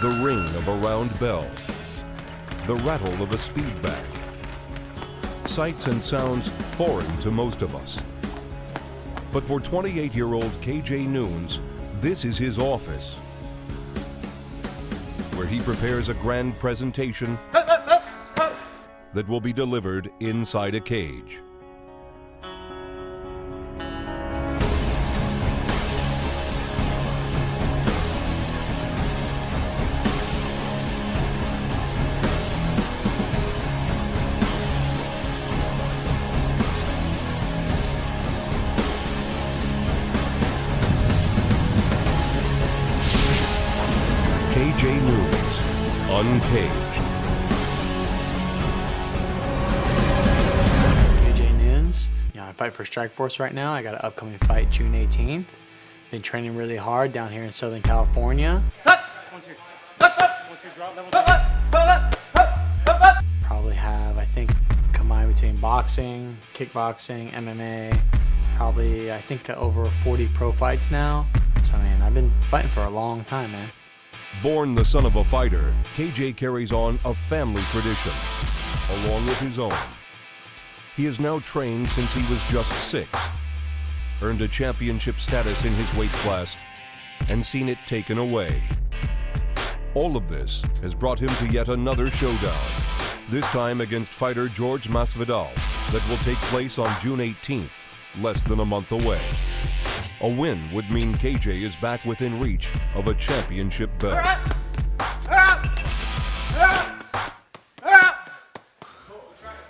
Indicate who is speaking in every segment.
Speaker 1: the ring of a round bell, the rattle of a speed bag. Sights and sounds foreign to most of us. But for 28-year-old KJ Noons, this is his office, where he prepares a grand presentation that will be delivered inside a cage. KJ Noons Uncaged.
Speaker 2: KJ Noons. I fight for Strike Force right now. I got an upcoming fight June 18th. Been training really hard down here in Southern California. Probably have, I think, combined between boxing, kickboxing, MMA, probably, I think, over 40 pro fights now. So, I mean, I've been fighting for a long time, man.
Speaker 1: Born the son of a fighter, KJ carries on a family tradition, along with his own. He has now trained since he was just 6, earned a championship status in his weight class, and seen it taken away. All of this has brought him to yet another showdown, this time against fighter George Masvidal, that will take place on June 18th, less than a month away. A win would mean KJ is back within reach of a championship belt.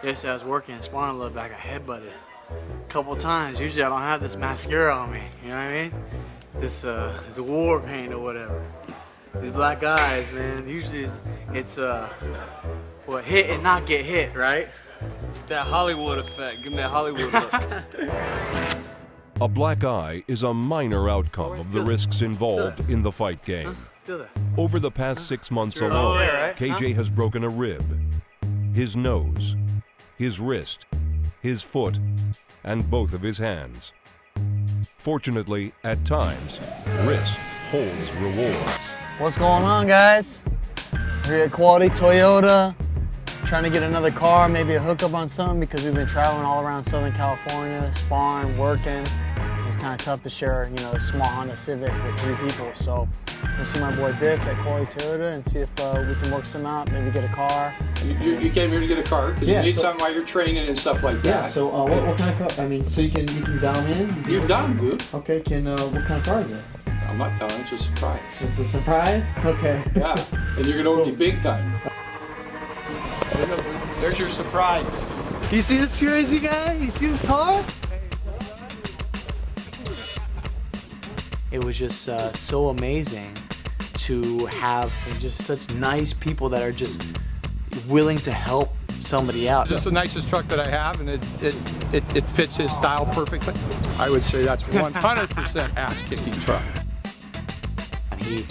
Speaker 2: Yesterday I was working and sparring a little bit. I got headbutted a couple times. Usually I don't have this mascara on me, you know what I mean? This is a war paint or whatever. These black guys, man, usually it's what, hit and not get hit, right?
Speaker 3: It's that Hollywood effect. Give me that Hollywood look.
Speaker 1: A black eye is a minor outcome of the risks involved in the fight game. Over the past 6 months alone, KJ has broken a rib, his nose, his wrist, his foot, and both of his hands. Fortunately, at times, risk holds rewards.
Speaker 2: What's going on, guys? We're at Quality Toyota, trying to get another car, maybe a hookup on something, because we've been traveling all around Southern California, sparring, working. It's kind of tough to share, you know, a small Honda Civic with 3 people. So I'm gonna see my boy Biff at Quality Toyota and see if we can work some out, maybe get a car.
Speaker 4: You came here to get a car because you need something while you're training and stuff like that.
Speaker 2: Yeah. So what kind of car? I mean, so you can dial in.
Speaker 4: You're done, dude.
Speaker 2: Okay. What kind of car is it?
Speaker 4: I'm not telling you. It's a surprise.
Speaker 2: It's a surprise. Okay.
Speaker 4: Yeah. And you're gonna owe me big time. There's your surprise.
Speaker 2: You see this crazy guy? You see this car? It was just so amazing to have just such nice people that are just willing to help somebody out.
Speaker 4: This is the nicest truck that I have, and it fits his style perfectly. I would say that's 100% ass-kicking truck.
Speaker 2: And he,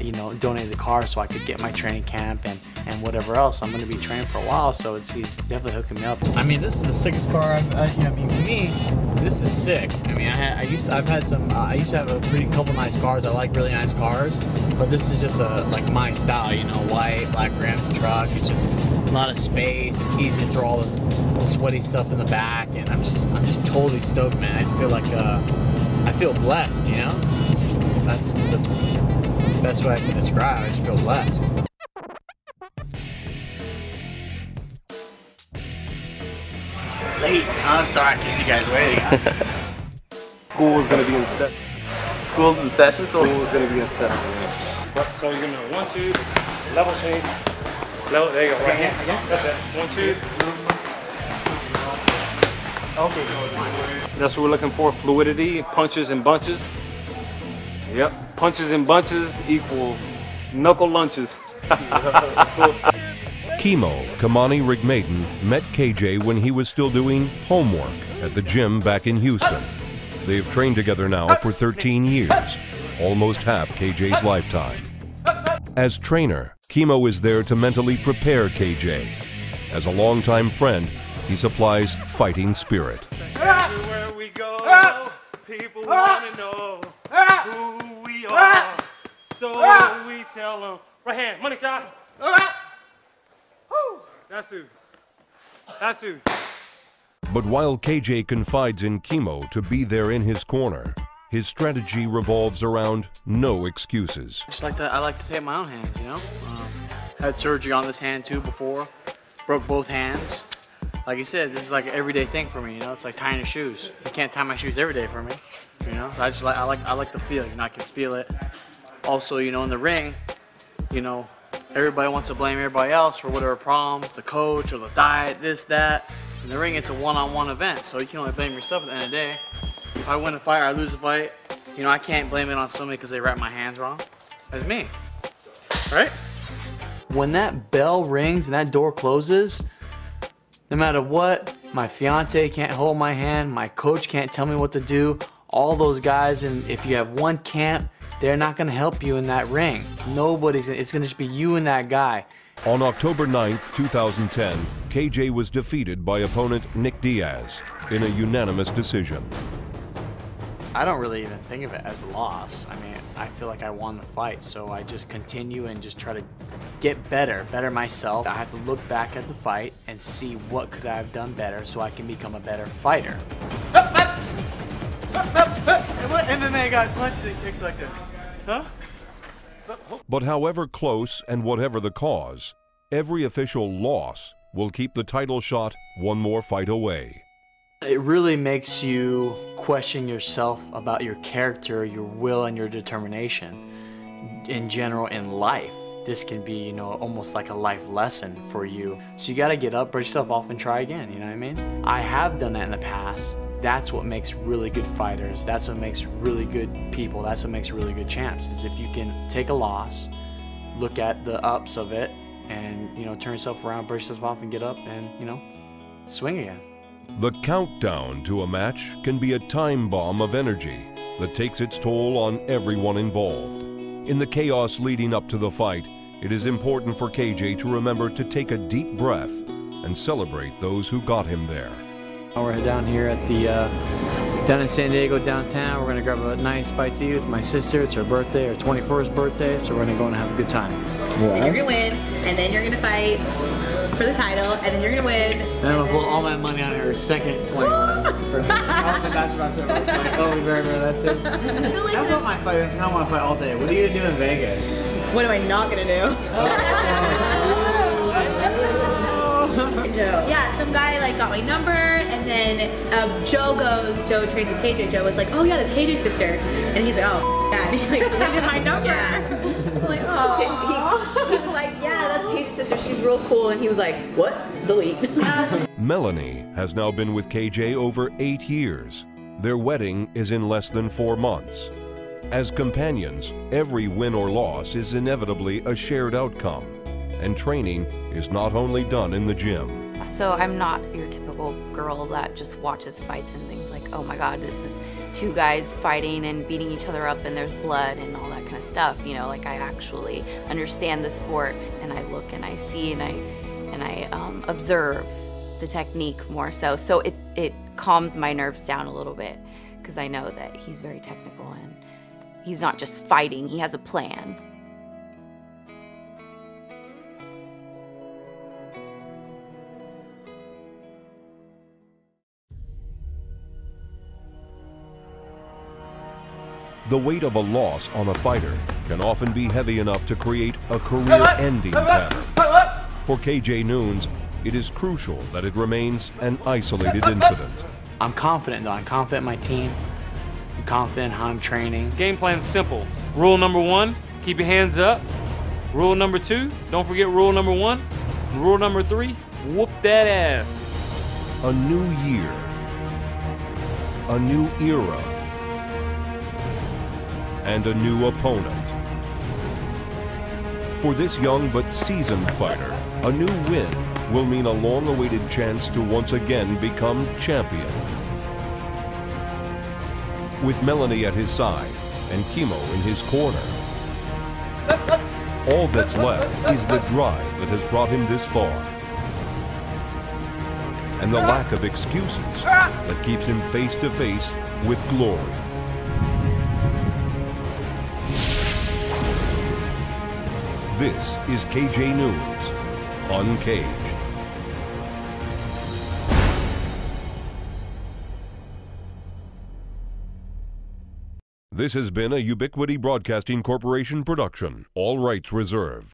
Speaker 2: you know, donated the car so I could get my training camp and whatever else. I'm going to be training for a while, so he's definitely hooking me up. I mean, this is the sickest car I mean, to me, this is sick. I mean, I used to have a pretty couple nice cars. I like really nice cars, but this is just like my style, you know, white, black rims, truck. It's just a lot of space. It's easy to throw all the sweaty stuff in the back, and I'm just totally stoked, man. I feel like I feel blessed, you know. That's the best way I can describe. I just feel blessed. Late. I'm sorry I kept you guys waiting.
Speaker 5: School is going to be in session. School's in session, so school is going to be in session.
Speaker 6: So you're going to 1, 2, level change. Level, there you go, right here. That's it. 1, 2. Okay.
Speaker 5: That's what we're looking for, fluidity, punches and bunches. Yep, punches and bunches equal knuckle lunches.
Speaker 1: Chemo Kamani Rigmaiden met KJ when he was still doing homework at the gym back in Houston. They've trained together now for 13 years, almost half KJ's lifetime. As trainer, Chemo is there to mentally prepare KJ. As a longtime friend, he supplies fighting spirit.
Speaker 3: Everywhere we go, people want to know who we are. So we tell them
Speaker 6: Right hand, money shot. That's who. That's who.
Speaker 1: But while KJ confides in Chemo to be there in his corner, his strategy revolves around no excuses.
Speaker 2: I like to take my own hands, you know? Had surgery on this hand too before. Broke both hands. Like I said, this is like an everyday thing for me, you know? It's like tying your shoes. You can't tie my shoes every day for me, you know? So I like the feel, you know? I can feel it. Also, you know, in the ring, you know, everybody wants to blame everybody else for whatever problems, the coach or the diet, this, that. In the ring, it's a one-on-one event, so you can only blame yourself at the end of the day. If I win a fight or I lose a fight, you know, I can't blame it on somebody because they wrap my hands wrong. That's me, right? When that bell rings and that door closes, no matter what, my fiance can't hold my hand, my coach can't tell me what to do, all those guys, and if you have one camp, they're not gonna help you in that ring. It's gonna just be you and that guy.
Speaker 1: On October 9th, 2010, KJ was defeated by opponent Nick Diaz in a unanimous decision.
Speaker 2: I don't really even think of it as a loss. I mean, I feel like I won the fight, so I just continue and just try to get better myself. I have to look back at the fight and see what could I have done better so I can become a better fighter. What MMA guy punches and kicks like this? Huh?
Speaker 1: But however close and whatever the cause, every official loss will keep the title shot one more fight away.
Speaker 2: It really makes you question yourself about your character, your will, and your determination in general in life. This can be, you know, almost like a life lesson for you. So you gotta get up, brush yourself off, and try again, you know what I mean? I have done that in the past. That's what makes really good fighters. That's what makes really good people. That's what makes really good champs, is if you can take a loss, look at the ups of it, and, you know, turn yourself around, brush yourself off, and get up and, you know, swing again.
Speaker 1: The countdown to a match can be a time bomb of energy that takes its toll on everyone involved. In the chaos leading up to the fight, it is important for KJ to remember to take a deep breath and celebrate those who got him there.
Speaker 2: We're down here at the, down in San Diego downtown. We're gonna grab a nice bite to eat with my sister. It's her birthday, her 21st birthday, so we're gonna go and have a good time.
Speaker 7: Then you're gonna win, and then you're gonna fight for the title, and then you're gonna win.
Speaker 2: And I'm gonna put all my money on her second 21st birthday. That's it. I want my fight. I want to fight all day. What are you gonna do in Vegas?
Speaker 7: What am I not gonna do? Joe. Yeah, some guy like got my number, and then Joe trained with KJ. Joe was like, oh yeah, that's KJ's sister, and he's like, oh yeah, and he like deleted my number. I'm like, oh. He was like, yeah, that's KJ's sister. She's real cool, and he was like, what? Delete.
Speaker 1: Melanie has now been with KJ over 8 years. Their wedding is in less than 4 months. As companions, every win or loss is inevitably a shared outcome, and training is not only done in the gym.
Speaker 8: So I'm not your typical girl that just watches fights and things like, oh my God, this is 2 guys fighting and beating each other up and there's blood and all that kind of stuff. You know, like I actually understand the sport, and I look and I see and I observe the technique more so. So it calms my nerves down a little bit, because I know that he's very technical and he's not just fighting, he has a plan.
Speaker 1: The weight of a loss on a fighter can often be heavy enough to create a career-ending pattern. For KJ Noons, it is crucial that it remains an isolated incident.
Speaker 2: I'm confident though. I'm confident in my team. I'm confident in how I'm training.
Speaker 5: Game plan's simple. Rule number 1, keep your hands up. Rule number 2, don't forget rule number 1. Rule number 3, whoop that ass.
Speaker 1: A new year, a new era, and a new opponent. For this young but seasoned fighter, a new win will mean a long-awaited chance to once again become champion. With Melanie at his side and Chemo in his corner, all that's left is the drive that has brought him this far, and the lack of excuses that keeps him face to face with glory. This is KJ Noons Uncaged. This has been a Ubiquity Broadcasting Corporation production. All rights reserved.